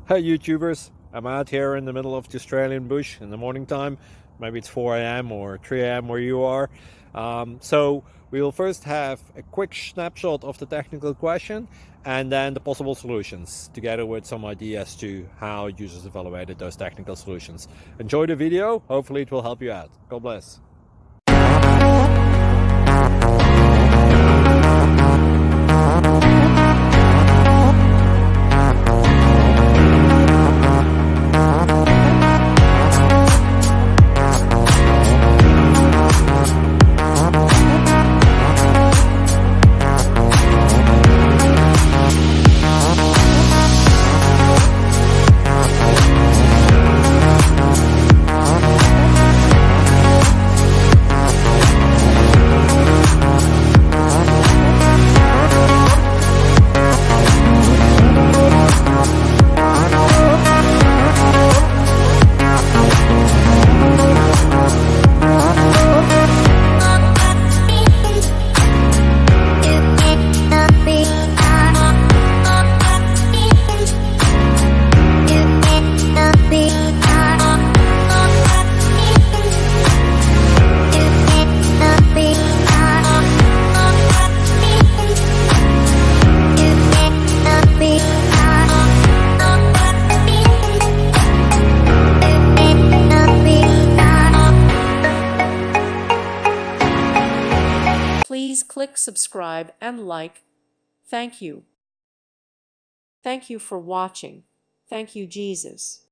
Hey YouTubers, I'm out here in the middle of the Australian bush in the morning time. Maybe it's 4 a.m. or 3 a.m. where you are. So we will first have a quick snapshot of the technical question and then the possible solutions, together with some ideas to how users evaluated those technical solutions. Enjoy the video, hopefully it will help you out. God bless. Please click subscribe and like. Thank you. Thank you for watching. Thank you, Jesus.